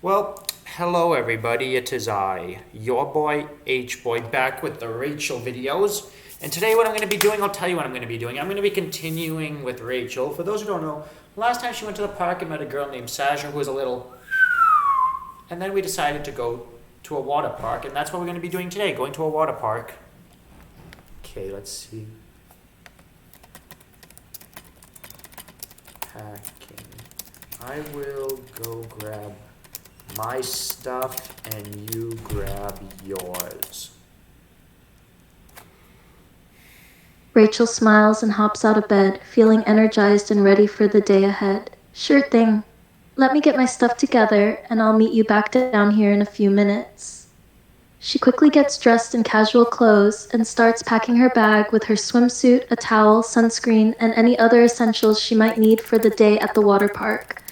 Well, hello everybody, it is I, your boy H-Boy, back with the Rachel videos. And today what I'm going to be doing, I'll tell you what I'm going to be doing. I'm going to be continuing with Rachel. For those who don't know, last time she went to the park and met a girl named Sasha who was a little... And then we decided to go to a water park, and that's what we're going to be doing today, going to a water park. Okay, let's see. Packing. I will go grab my stuff and you grab yours. Rachel smiles and hops out of bed, feeling energized and ready for the day ahead. Sure thing. Let me get my stuff together, and I'll meet you back down here in a few minutes. She quickly gets dressed in casual clothes and starts packing her bag with her swimsuit, a towel, sunscreen, and any other essentials she might need for the day at the water park.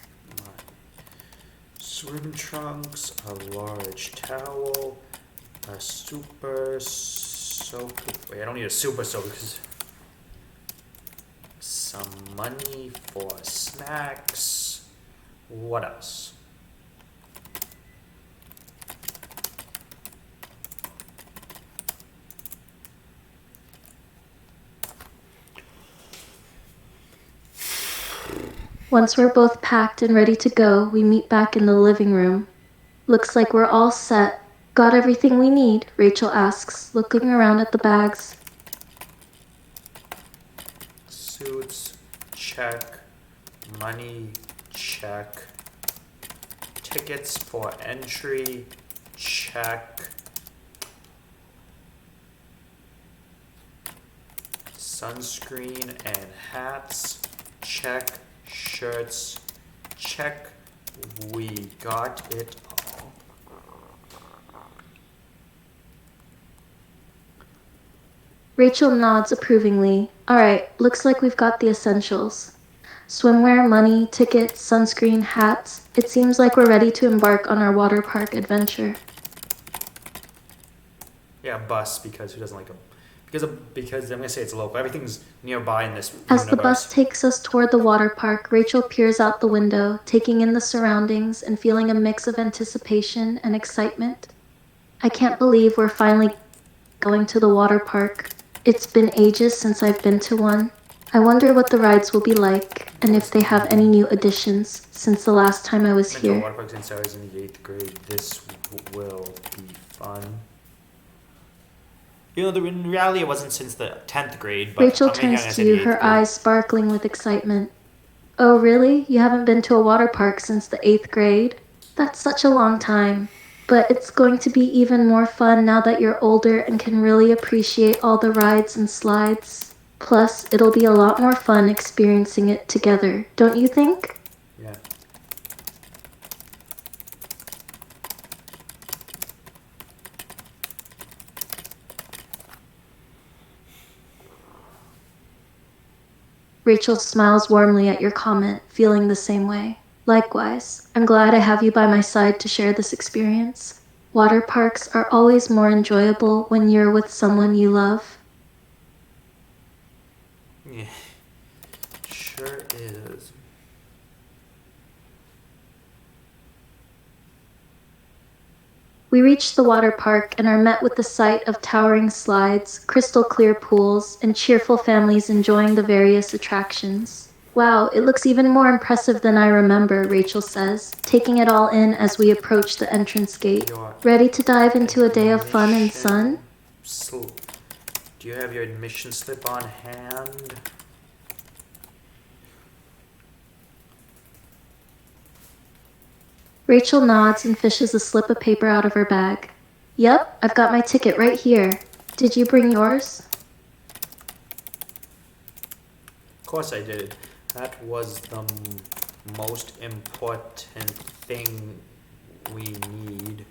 Swim trunks, a large towel, a super soak. Wait, I don't need a super soak because some money for snacks. What else? Once we're both packed and ready to go, we meet back in the living room. Looks like we're all set. Got everything we need? Rachel asks, looking around at the bags. Suits, check. Money, check. Tickets for entry, check. Sunscreen and hats, check. Shirts, check. We got it all. Rachel nods approvingly. All right, looks like we've got the essentials. Swimwear, money, tickets, sunscreen, hats. It seems like we're ready to embark on our water park adventure. Yeah, bus, because who doesn't like them? Because I'm gonna say it's local. Everything's nearby in this As the bus universe. takes us toward the water park, Rachel peers out the window, taking in the surroundings and feeling a mix of anticipation and excitement. I can't believe we're finally going to the water park. It's been ages since I've been to one. I wonder what the rides will be like, and if they have any new additions since the last time I was I've been to a here. water park since I was in the 8th grade. This will be fun. In reality, it wasn't since the 10th grade, but Rachel I'm making turns I to said you, the 8th her grade. eyes sparkling with excitement. Oh, really? You haven't been to a water park since the 8th grade? That's such a long time. But it's going to be even more fun now that you're older and can really appreciate all the rides and slides. Plus, it'll be a lot more fun experiencing it together, don't you think? Yeah. Rachel smiles warmly at your comment, feeling the same way. Likewise, I'm glad I have you by my side to share this experience. Water parks are always more enjoyable when you're with someone you love. Yeah. Sure is. We reach the water park and are met with the sight of towering slides, crystal clear pools, and cheerful families enjoying the various attractions. Wow, it looks even more impressive than I remember, Rachel says, taking it all in as we approach the entrance gate. Ready to dive into a day of fun and sun? Do you have your admission slip on hand? Rachel nods and fishes a slip of paper out of her bag. Yep, I've got my ticket right here. Did you bring yours? Of course I did. That was the most important thing we need.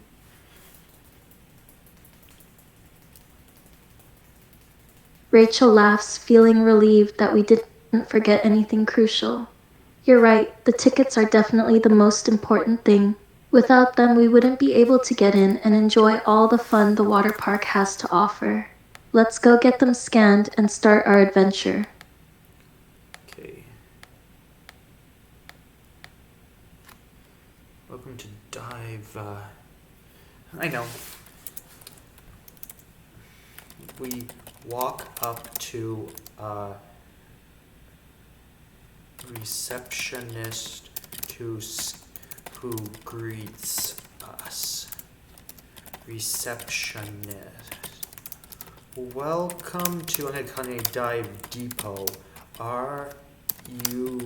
Rachel laughs, feeling relieved that we didn't forget anything crucial. You're right, the tickets are definitely the most important thing. Without them, we wouldn't be able to get in and enjoy all the fun the water park has to offer. Let's go get them scanned and start our adventure. Okay. Welcome to dive, I know. We walk up to a receptionist who greets us. Receptionist. Welcome to Anakane Dive Depot. Are you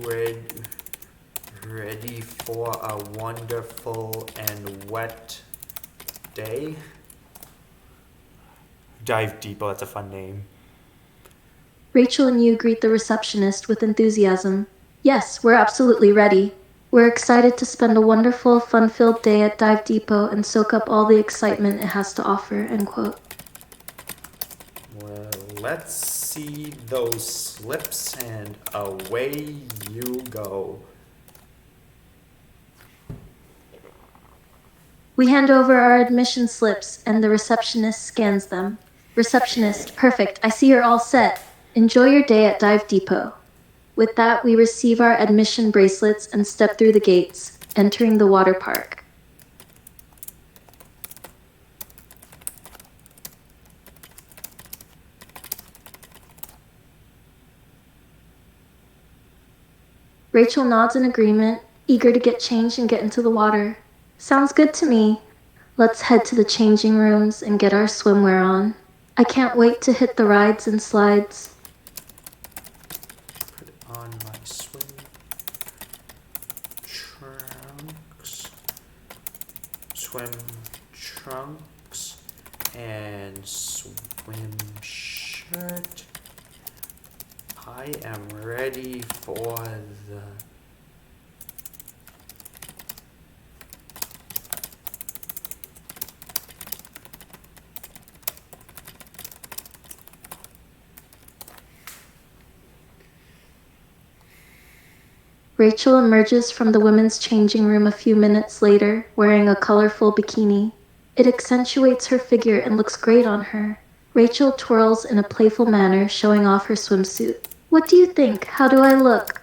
ready for a wonderful and wet day? Dive Depot, that's a fun name. Rachel and you greet the receptionist with enthusiasm. Yes, we're absolutely ready. We're excited to spend a wonderful, fun-filled day at Dive Depot and soak up all the excitement it has to offer, end quote. Well, let's see those slips and away you go. We hand over our admission slips and the receptionist scans them. Receptionist, perfect. I see you're all set. Enjoy your day at Dive Depot. With that, we receive our admission bracelets and step through the gates, entering the water park. Rachel nods in agreement, eager to get changed and get into the water. Sounds good to me. Let's head to the changing rooms and get our swimwear on. I can't wait to hit the rides and slides. Put on my swim trunks, and swim shirt. I am ready for the Rachel emerges from the women's changing room a few minutes later, wearing a colorful bikini. It accentuates her figure and looks great on her. Rachel twirls in a playful manner, showing off her swimsuit. What do you think? How do I look?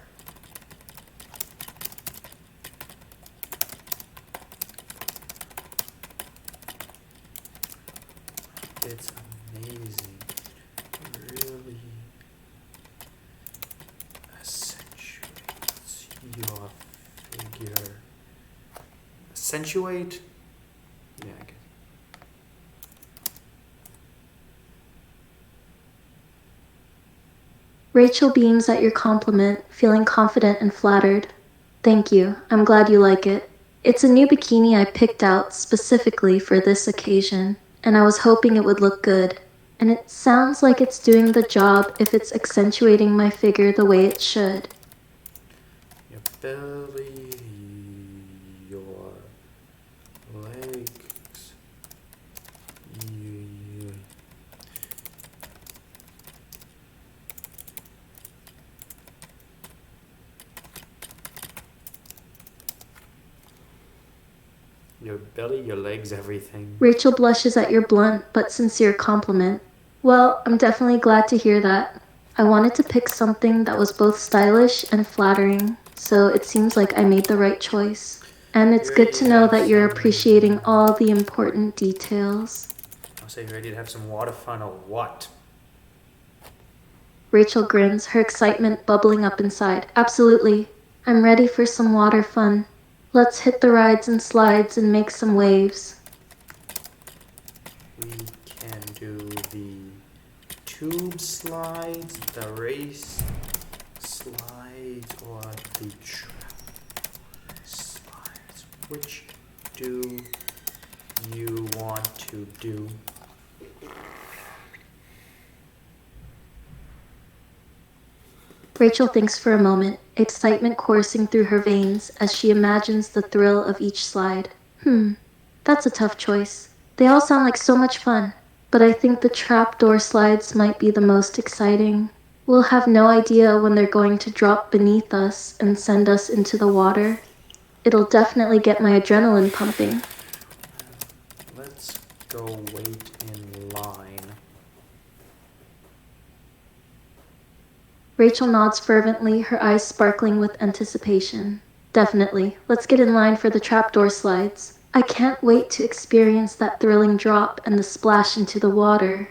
It's amazing. Really accentuates your figure. Accentuate? Yeah, I guess. Rachel beams at your compliment, feeling confident and flattered. Thank you. I'm glad you like it. It's a new bikini I picked out specifically for this occasion, and I was hoping it would look good. And it sounds like it's doing the job if it's accentuating my figure the way it should. Your belly, your legs, you. Your belly, your legs, everything. Rachel blushes at your blunt but sincere compliment. Well, I'm definitely glad to hear that. I wanted to pick something that was both stylish and flattering, so it seems like I made the right choice. And it's good to know that you're appreciating all the important details. I'll say, you ready to have some water fun or what? Rachel grins, her excitement bubbling up inside. Absolutely. I'm ready for some water fun. Let's hit the rides and slides and make some waves. We can do the tube slides, the race slides, or the trap slides. Which do you want to do? Rachel thinks for a moment, excitement coursing through her veins as she imagines the thrill of each slide. That's a tough choice. They all sound like so much fun, but I think the trapdoor slides might be the most exciting. We'll have no idea when they're going to drop beneath us and send us into the water. It'll definitely get my adrenaline pumping. Let's go wait in line. Rachel nods fervently, her eyes sparkling with anticipation. Definitely. Let's get in line for the trapdoor slides. I can't wait to experience that thrilling drop and the splash into the water.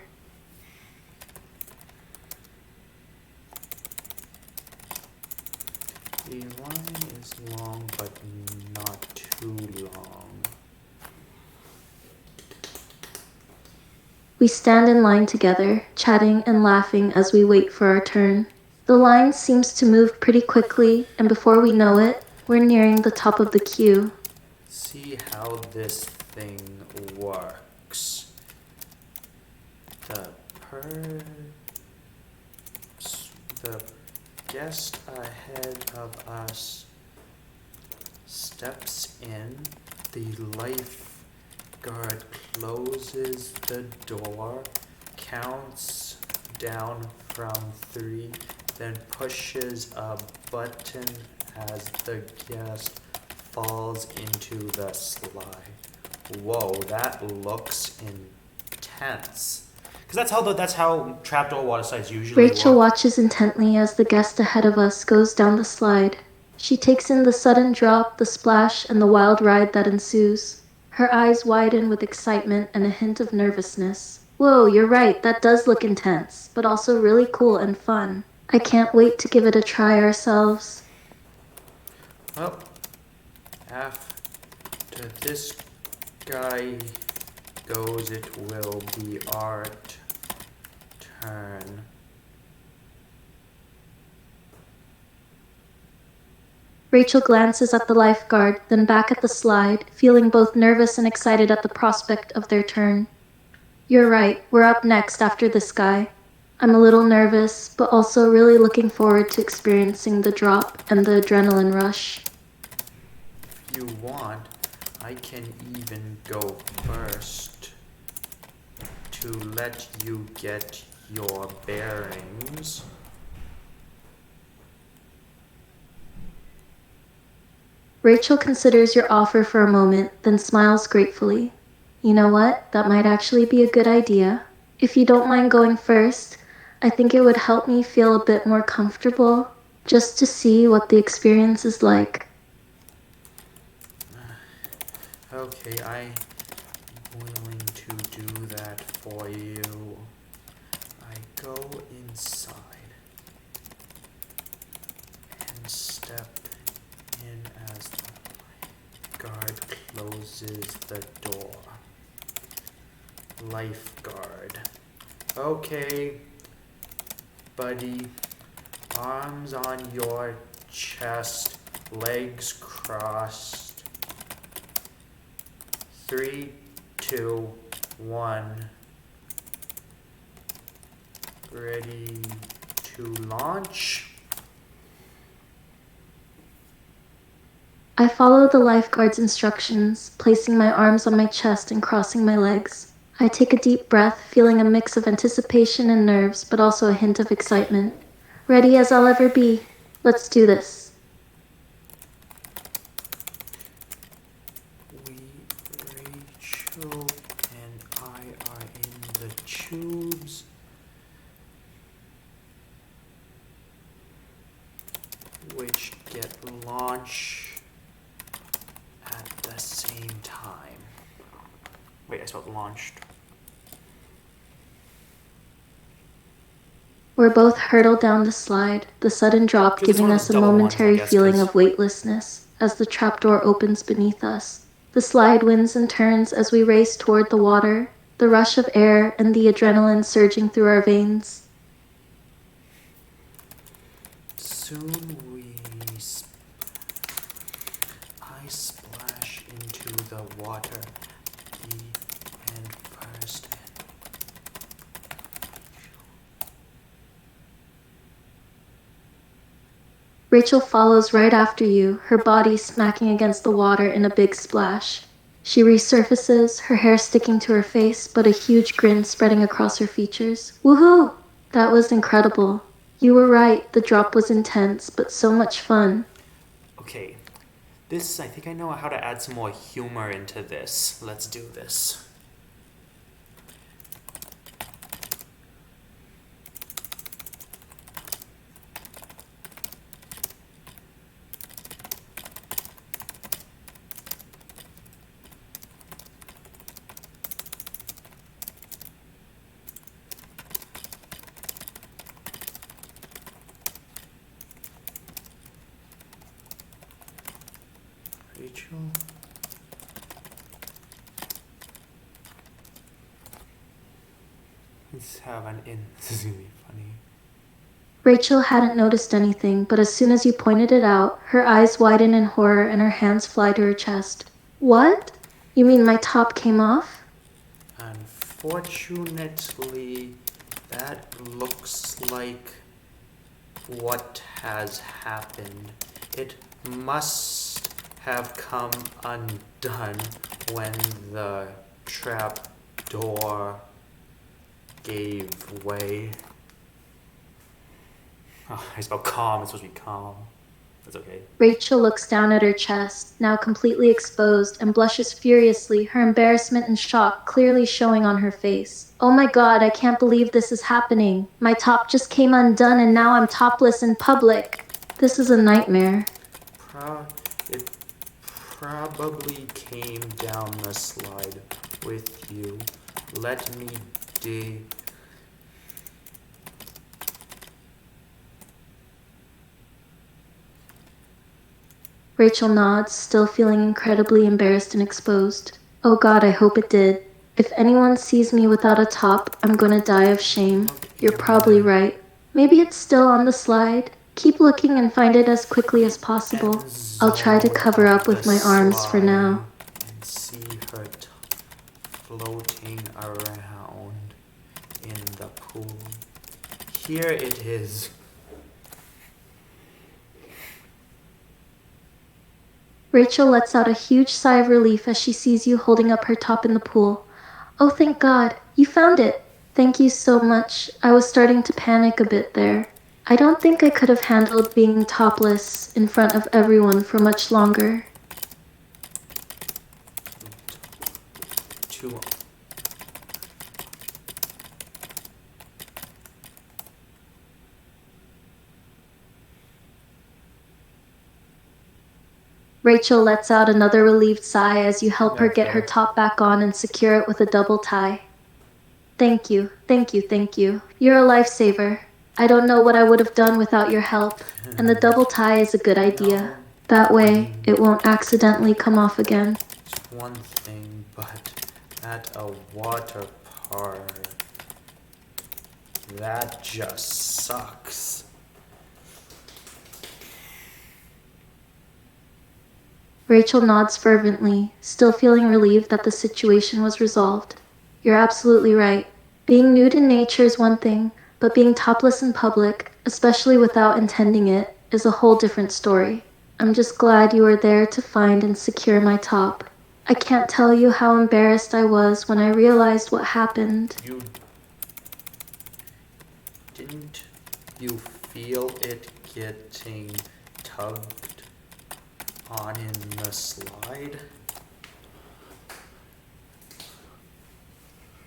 The line is long, but not too long. We stand in line together, chatting and laughing as we wait for our turn. The line seems to move pretty quickly, and before we know it, we're nearing the top of the queue. See how this thing works. The the guest ahead of us steps in, the lifeguard closes the door, counts down from 3, then pushes a button as the guest falls into the slide. Whoa, that looks intense. Because that's how trapdoor water slides usually Rachel work. watches intently as the guest ahead of us goes down the slide. She takes in the sudden drop, the splash, and the wild ride that ensues. Her eyes widen with excitement and a hint of nervousness. Whoa, you're right, that does look intense, but also really cool and fun. I can't wait to give it a try ourselves. Well, after this guy goes, it will be our turn. Rachel glances at the lifeguard, then back at the slide, feeling both nervous and excited at the prospect of their turn. You're right, we're up next after this guy. I'm a little nervous, but also really looking forward to experiencing the drop and the adrenaline rush. If you want, I can even go first to let you get your bearings. Rachel considers your offer for a moment, then smiles gratefully. You know what? That might actually be a good idea. If you don't mind going first, I think it would help me feel a bit more comfortable, just to see what the experience is like. Okay, I'm willing to do that for you. I go inside and step in as the guard closes the door. Lifeguard. Okay, buddy. Arms on your chest, legs crossed. 3, 2, 1. Ready to launch? I follow the lifeguard's instructions, placing my arms on my chest and crossing my legs. I take a deep breath, feeling a mix of anticipation and nerves, but also a hint of excitement. Ready as I'll ever be. Let's do this. Rachel and I are in the tubes. Which get launched at the same time. Wait, I spelled launched. We're both hurtled down the slide, the sudden drop This is giving one of us those a double ones, I momentary guess, feeling 'cause- of weightlessness as the trapdoor opens beneath us. The slide winds and turns as we race toward the water, the rush of air and the adrenaline surging through our veins. Soon I splash into the water, the end first, Rachel follows right after you, her body smacking against the water in a big splash. She resurfaces, her hair sticking to her face, but a huge grin spreading across her features. Woohoo! That was incredible. You were right, the drop was intense, but so much fun. Okay, I think I know how to add some more humor into this. Let's do this. Let's have an in. This is gonna be funny. Rachel hadn't noticed anything, but as soon as you pointed it out, her eyes widen in horror and her hands fly to her chest. What? You mean my top came off? Unfortunately, that looks like what has happened. It must have come undone when the trap door gave way. Oh, I spelled calm. It's supposed to be calm. That's okay. Rachel looks down at her chest, now completely exposed, and blushes furiously, her embarrassment and shock clearly showing on her face. Oh my god, I can't believe this is happening. My top just came undone and now I'm topless in public. This is a nightmare. It probably came down the slide with you. Let me dig. Rachel nods, still feeling incredibly embarrassed and exposed. Oh god, I hope it did. If anyone sees me without a top, I'm gonna die of shame. You're probably right. Maybe it's still on the slide. Keep looking and find it as quickly as possible. I'll try to cover up with my arms for now. And see her floating around in the pool. Here it is. Rachel lets out a huge sigh of relief as she sees you holding up her top in the pool. Oh, thank God. You found it. Thank you so much. I was starting to panic a bit there. I don't think I could have handled being topless in front of everyone for much longer. Too. Rachel lets out another relieved sigh as you help her get her top back on and secure it with a double tie. Thank you, thank you, thank you. You're a lifesaver. I don't know what I would have done without your help, and the double tie is a good idea. That way, it won't accidentally come off again. It's one thing, but at a water park, that just sucks. Rachel nods fervently, still feeling relieved that the situation was resolved. You're absolutely right. Being nude in nature is one thing, but being topless in public, especially without intending it, is a whole different story. I'm just glad you were there to find and secure my top. I can't tell you how embarrassed I was when I realized what happened. Didn't you feel it getting tugged on in the slide?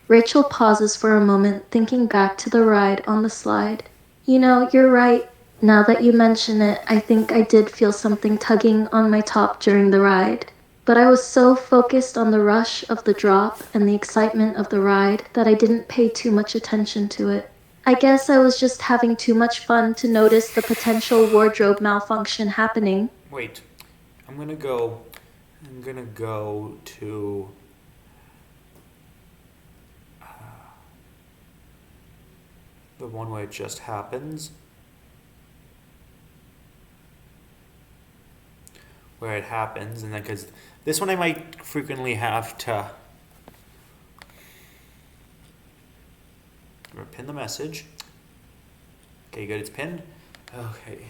Rachel pauses for a moment, thinking back to the ride on the slide. You know, you're right. Now that you mention it, I think I did feel something tugging on my top during the ride. But I was so focused on the rush of the drop and the excitement of the ride that I didn't pay too much attention to it. I guess I was just having too much fun to notice the potential wardrobe malfunction happening. Wait, I'm gonna go to the one where it just happens. Where it happens, and then because this one I might frequently have to pin the message. Okay, good, it's pinned. Okay.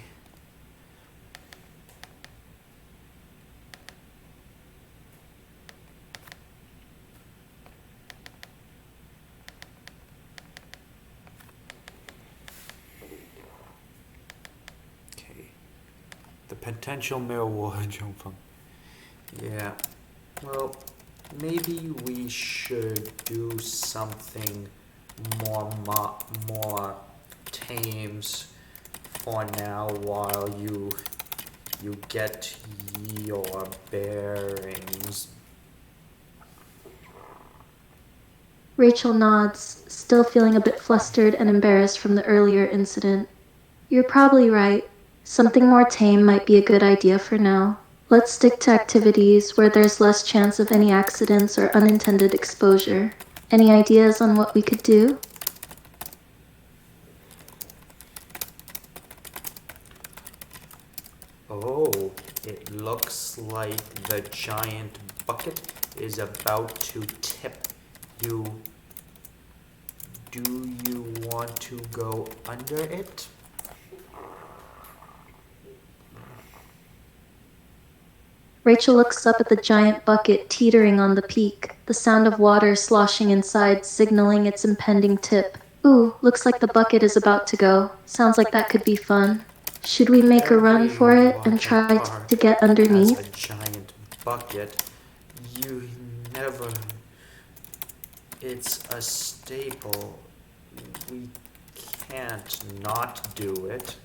The potential marijuana jump from. Yeah. Well, maybe we should do something more tames for now while you get your bearings. Rachel nods, still feeling a bit flustered and embarrassed from the earlier incident. You're probably right. Something more tame might be a good idea for now. Let's stick to activities where there's less chance of any accidents or unintended exposure. Any ideas on what we could do? looks like the giant bucket is about to tip. Do you want to go under it? Rachel looks up at the giant bucket teetering on the peak, the sound of water sloshing inside signaling its impending tip. Ooh, looks like the bucket is about to go. Sounds like that could be fun. Should we make a run for it and try to get underneath? Has a giant bucket. You never... It's a staple. We can't not do it.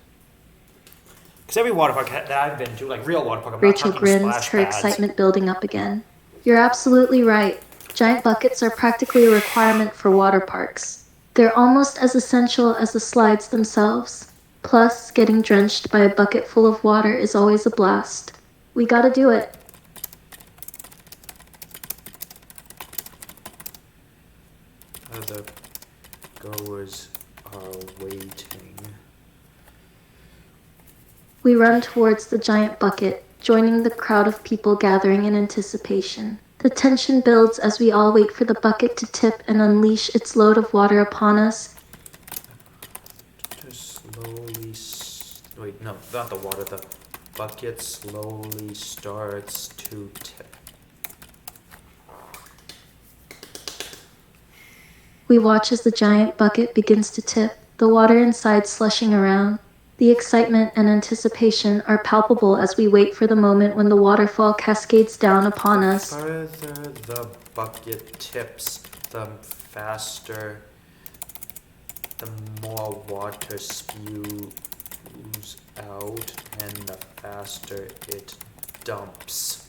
Because every water park that I've been to, like real water park, I'm Rachel not talking grins, splash her pads. excitement building up again. You're absolutely right. Giant buckets are practically a requirement for water parks. They're almost as essential as the slides themselves. Plus, getting drenched by a bucket full of water is always a blast. We gotta do it. Other goers are waiting. We run towards the giant bucket, joining the crowd of people gathering in anticipation. The tension builds as we all wait for the bucket to tip and unleash its load of water upon us. Wait, no, not the water. The bucket slowly starts to tip. We watch as the giant bucket begins to tip, the water inside slushing around. The excitement and anticipation are palpable as we wait for the moment when the waterfall cascades down upon us. The further the bucket tips, the faster, the more water spews out, and the faster it dumps.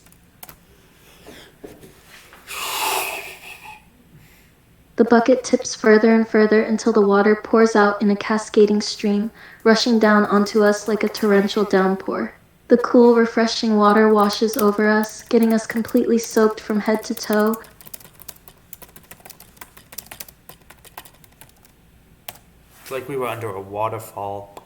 The bucket tips further and further until the water pours out in a cascading stream, rushing down onto us like a torrential downpour. The cool, refreshing water washes over us, getting us completely soaked from head to toe. It's like we were under a waterfall.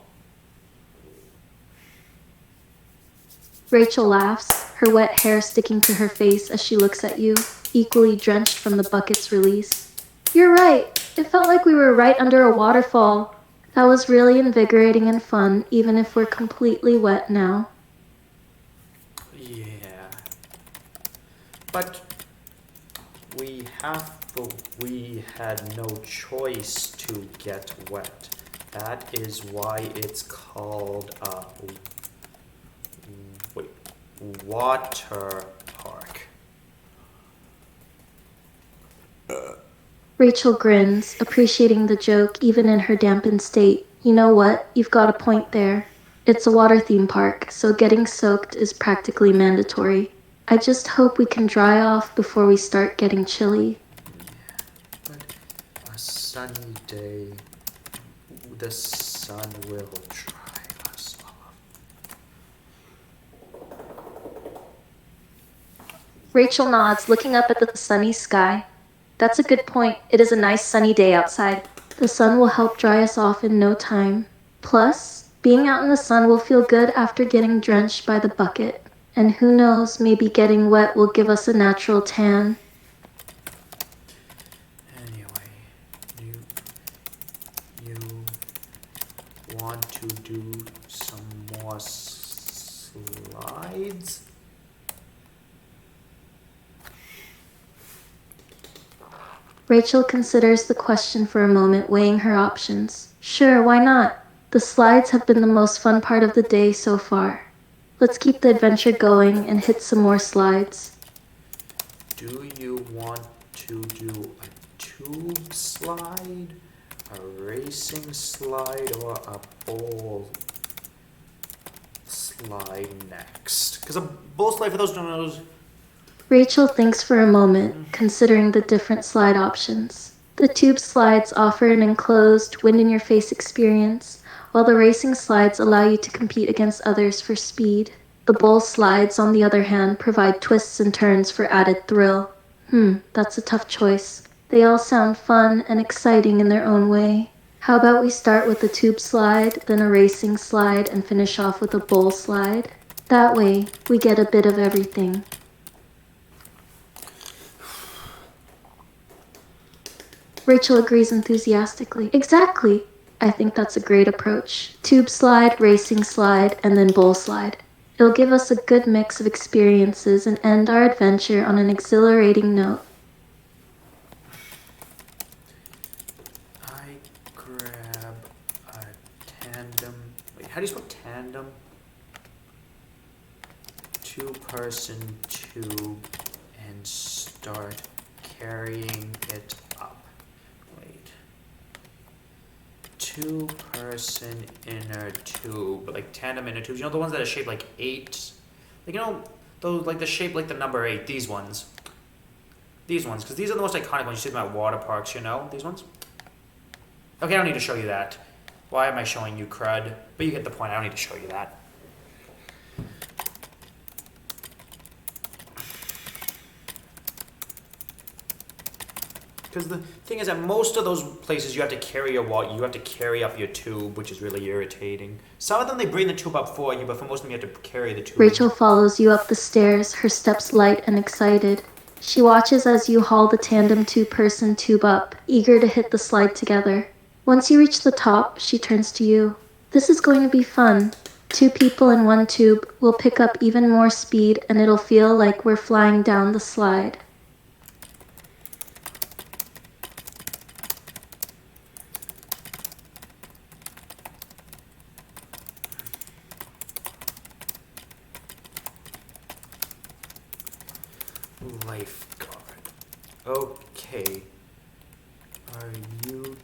Rachel laughs, her wet hair sticking to her face as she looks at you, equally drenched from the bucket's release. You're right. It felt like we were right under a waterfall. That was really invigorating and fun, even if we're completely wet now. Yeah. But we had no choice to get wet. That is why it's called a water park. Rachel grins, appreciating the joke even in her dampened state. You know what? You've got a point there. It's a water theme park, so getting soaked is practically mandatory. I just hope we can dry off before we start getting chilly. Yeah, but a sunny day, the sun will dry us off. Rachel nods, looking up at the sunny sky. That's a good point. It is a nice sunny day outside. The sun will help dry us off in no time. Plus, being out in the sun will feel good after getting drenched by the bucket. And who knows, maybe getting wet will give us a natural tan. Anyway, you want to do some more slides? Rachel considers the question for a moment, weighing her options. Sure, why not? The slides have been the most fun part of the day so far. Let's keep the adventure going and hit some more slides. Do you want to do a tube slide, a racing slide, or a bowl slide next? Because a bowl slide, for those who don't know, is... Rachel thinks for a moment, considering the different slide options. The tube slides offer an enclosed, wind-in-your-face experience, while the racing slides allow you to compete against others for speed. The bowl slides, on the other hand, provide twists and turns for added thrill. That's a tough choice. They all sound fun and exciting in their own way. How about we start with the tube slide, then a racing slide, and finish off with a bowl slide? That way, we get a bit of everything. Rachel agrees enthusiastically. Exactly. I think that's a great approach. Tube slide, racing slide, and then bowl slide. It'll give us a good mix of experiences and end our adventure on an exhilarating note. I grab a tandem. Wait, how do you spell tandem? Two-person tube and start carrying it up. Wait. Two-person inner tube, like tandem inner tubes. You know the ones that are shaped like 8? Like, you know, those like the shape like the number 8. These ones. These ones, because these are the most iconic ones. You see them at water parks, you know? These ones. Okay, I don't need to show you that. Why am I showing you crud? But you get the point. I don't need to show you that. Because the thing is, at most of those places, you have to carry your water. You have to carry up your tube, which is really irritating. Some of them, they bring the tube up for you, but for most of them, you have to carry the tube. Rachel follows you up the stairs, her steps light and excited. She watches as you haul the tandem two-person tube up, eager to hit the slide together. Once you reach the top, she turns to you. This is going to be fun. 2 people in 1 tube will pick up even more speed, and it'll feel like we're flying down the slide. Lifeguard. Okay. Are you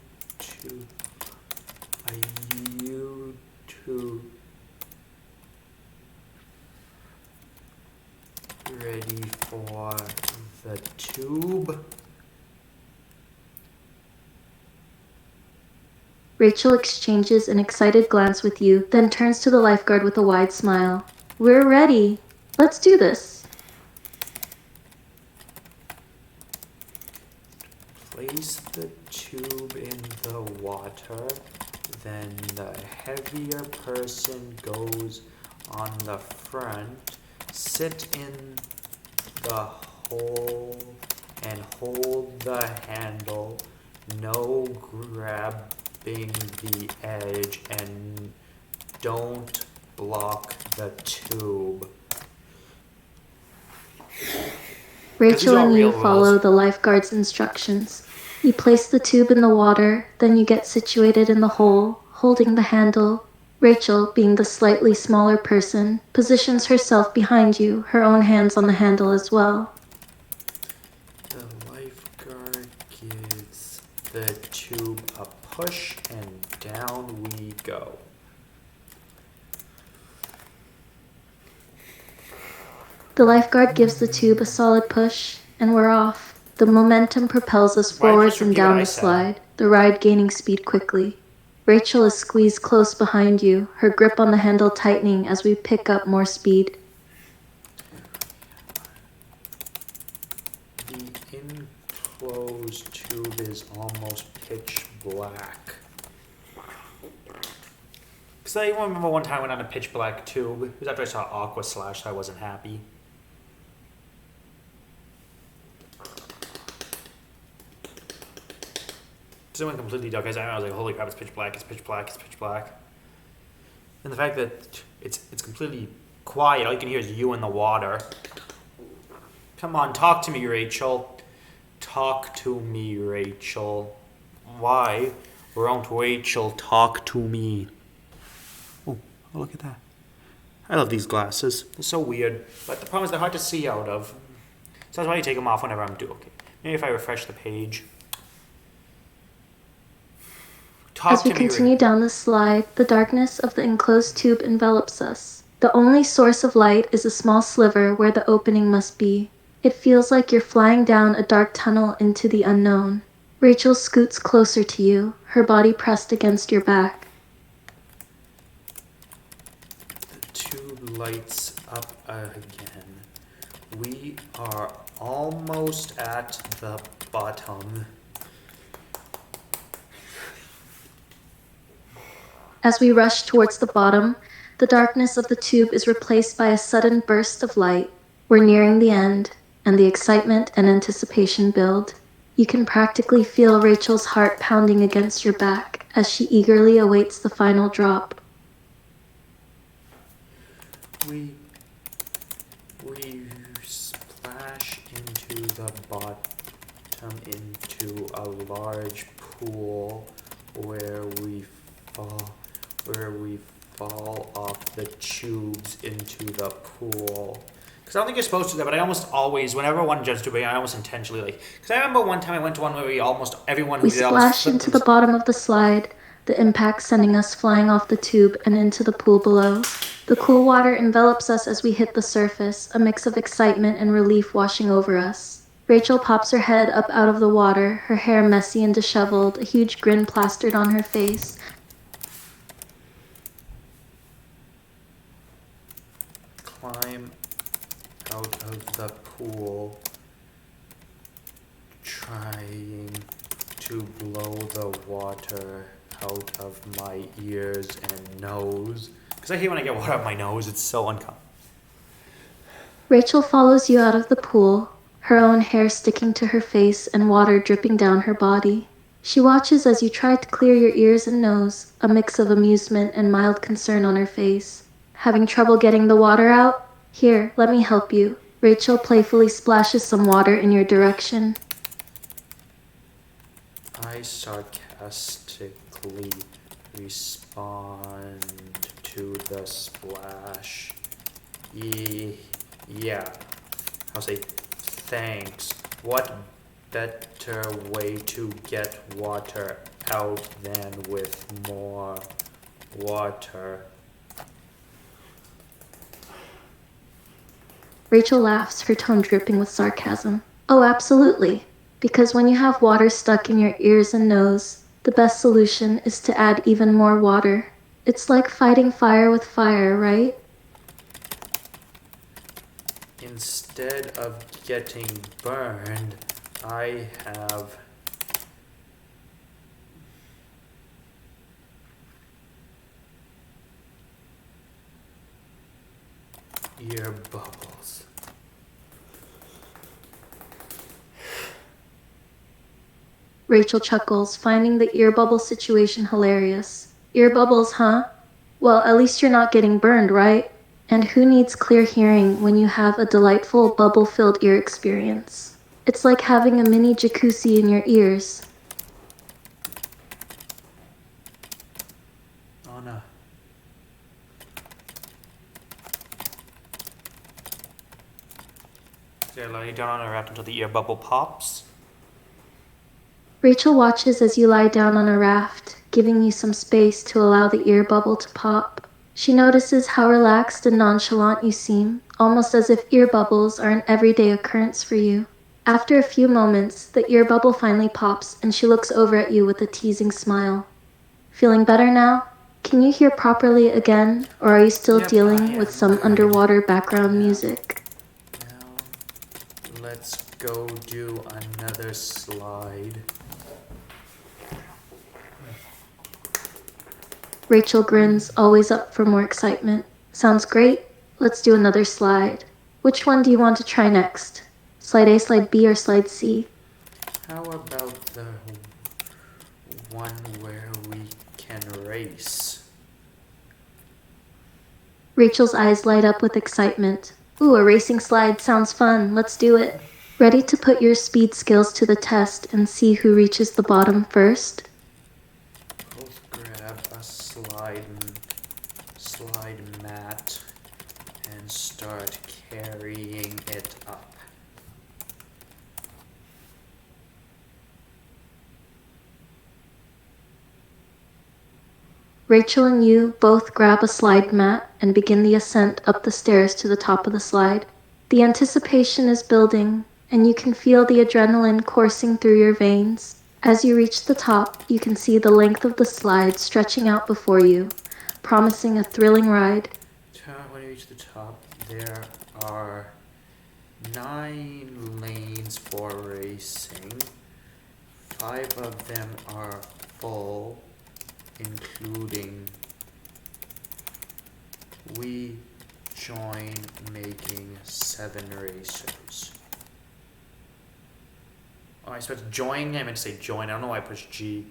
two ready for the tube? Rachel exchanges an excited glance with you, then turns to the lifeguard with a wide smile. We're ready. Let's do this. Place the tube in the water, then the heavier person goes on the front, sit in the hole and hold the handle, no grabbing the edge, and don't block the tube. Rachel and you real follow rules. the lifeguard's instructions. You place the tube in the water, then you get situated in the hole, holding the handle. Rachel, being the slightly smaller person, positions herself behind you, her own hands on the handle as well. The lifeguard gives the tube a push and down we go. The lifeguard gives the tube a solid push, and we're off. The momentum propels us Why forwards just and repeat what down I the said? slide, the ride gaining speed quickly. Rachel is squeezed close behind you, her grip on the handle tightening as we pick up more speed. The enclosed tube is almost pitch black. Because I remember one time I went on a pitch black tube. It was after I saw Aqua Slash, so I wasn't happy. So it went completely dark. I was like, holy crap, it's pitch black, it's pitch black, it's pitch black. And the fact that it's completely quiet, all you can hear is you in the water. Come on, talk to me, Rachel. Talk to me, Rachel. Why won't Rachel talk to me? Oh, look at that. I love these glasses. They're so weird. But the problem is they're hard to see out of. So that's why I take them off whenever I'm doing. Okay. Maybe if I refresh the page. As we continue down the slide, the darkness of the enclosed tube envelops us. The only source of light is a small sliver where the opening must be. It feels like you're flying down a dark tunnel into the unknown. Rachel scoots closer to you, her body pressed against your back. The tube lights up again. We are almost at the bottom. As we rush towards the bottom, The darkness of the tube is replaced by a sudden burst of light. We're nearing the end, and the excitement and anticipation build. You can practically feel Rachel's heart pounding against your back as she eagerly awaits the final drop. We splash into the bottom into a large pool where we fall off the tubes into the pool. Because I don't think you're supposed to do that, but I almost always, whenever one jumps to a I almost intentionally because I remember one time I went to one where everyone who We did it almost splash into the bottom of the slide, the impact sending us flying off the tube and into the pool below. The cool water envelops us as we hit the surface, a mix of excitement and relief washing over us. Rachel pops her head up out of the water, her hair messy and disheveled, a huge grin plastered on her face. Climb out of the pool, trying to blow the water out of my ears and nose. Because I hate when I get water out of my nose, it's so uncomfortable. Rachel follows you out of the pool, her own hair sticking to her face and water dripping down her body. She watches as you try to clear your ears and nose, a mix of amusement and mild concern on her face. Having trouble getting the water out? Here, let me help you. Rachel playfully splashes some water in your direction. I sarcastically respond to the splash. Yeah. I'll say thanks. What better way to get water out than with more water? Rachel laughs, her tone dripping with sarcasm. Oh, absolutely. Because when you have water stuck in your ears and nose, the best solution is to add even more water. It's like fighting fire with fire, right? Instead of getting burned, I have ear bubbles. Rachel chuckles, finding the ear bubble situation hilarious. Ear bubbles, huh? Well, at least you're not getting burned, right? And who needs clear hearing when you have a delightful bubble-filled ear experience? It's like having a mini jacuzzi in your ears. Oh no. So lay down on a raft until the ear bubble pops. Rachel watches as you lie down on a raft, giving you some space to allow the ear bubble to pop. She notices how relaxed and nonchalant you seem, almost as if ear bubbles are an everyday occurrence for you. After a few moments, the ear bubble finally pops and she looks over at you with a teasing smile. Feeling better now? Can you hear properly again, or are you still dealing with some underwater background music? Now, let's go do another slide. Rachel grins, always up for more excitement. Sounds great. Let's do another slide. Which one do you want to try next? Slide A, slide B, or slide C? How about the one where we can race? Rachel's eyes light up with excitement. Ooh, a racing slide sounds fun. Let's do it. Ready to put your speed skills to the test and see who reaches the bottom first? Both grab a slide mat and start carrying it up. Rachel and you both grab a slide mat and begin the ascent up the stairs to the top of the slide. The anticipation is building, and you can feel the adrenaline coursing through your veins. As you reach the top, you can see the length of the slide stretching out before you, promising a thrilling ride. When you reach the top, there are 9 lanes for racing. 5 of them are full, including we join making 7 racers. Oh, I supposed to join? I meant to say join. I don't know why I pushed G.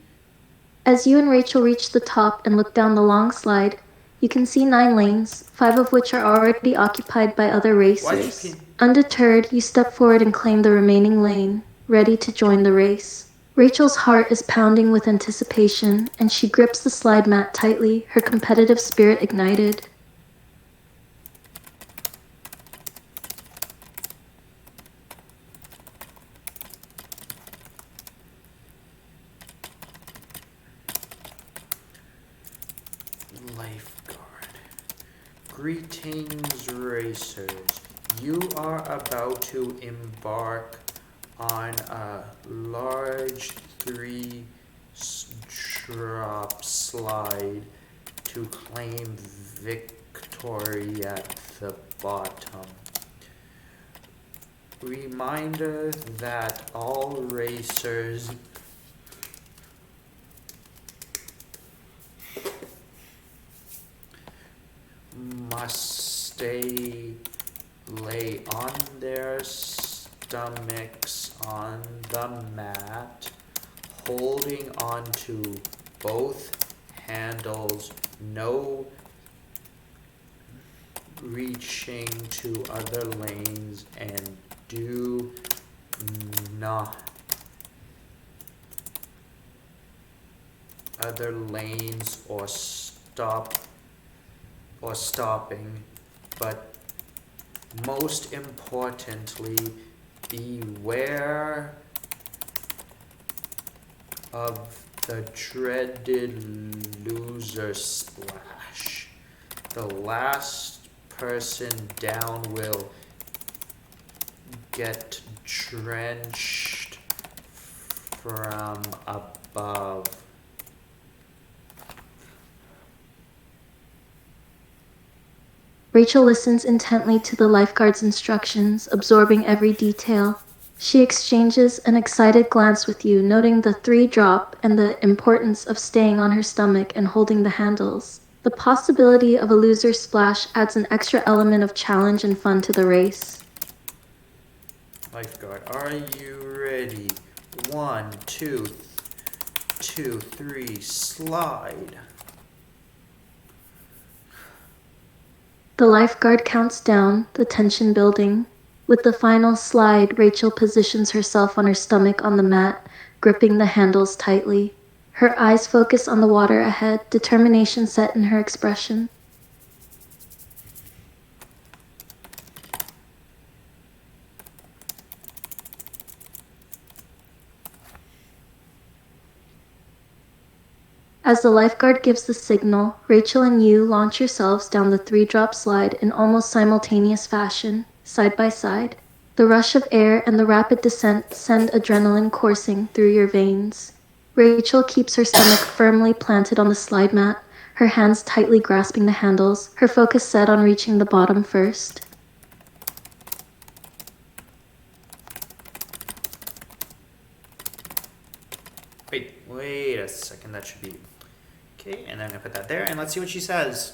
As you and Rachel reach the top and look down the long slide, you can see 9 lanes, 5 of which are already occupied by other racers. Undeterred, you step forward and claim the remaining lane, ready to join the race. Rachel's heart is pounding with anticipation, and she grips the slide mat tightly, her competitive spirit ignited. Lifeguard. Greetings, racers. You are about to embark on a large 3-drop slide to claim victory at the bottom. Reminder that all racers must lay on their stomachs on the mat, holding onto both handles, no reaching to other lanes, and do not other lanes or stopping, but most importantly, beware of the dreaded loser splash. The last person down will get drenched from above. Rachel listens intently to the lifeguard's instructions, absorbing every detail. She exchanges an excited glance with you, noting the 3-drop and the importance of staying on her stomach and holding the handles. The possibility of a loser splash adds an extra element of challenge and fun to the race. Lifeguard, are you ready? 1, 2, 3, slide. The lifeguard counts down, the tension building. With the final slide, Rachel positions herself on her stomach on the mat, gripping the handles tightly. Her eyes focus on the water ahead, determination set in her expression. As the lifeguard gives the signal, Rachel and you launch yourselves down the 3-drop slide in almost simultaneous fashion, side by side. The rush of air and the rapid descent send adrenaline coursing through your veins. Rachel keeps her stomach firmly planted on the slide mat, her hands tightly grasping the handles, her focus set on reaching the bottom first. Wait a second, that should be okay, and then I'm gonna put that there, and let's see what she says.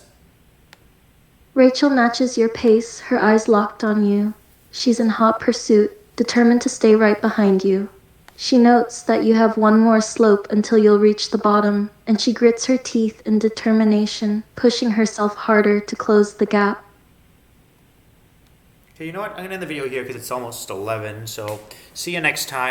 Rachel matches your pace, her eyes locked on you. She's in hot pursuit, determined to stay right behind you. She notes that you have one more slope until you'll reach the bottom, and she grits her teeth in determination, pushing herself harder to close the gap. Okay, you know what? I'm gonna end the video here because it's almost 11, so see you next time.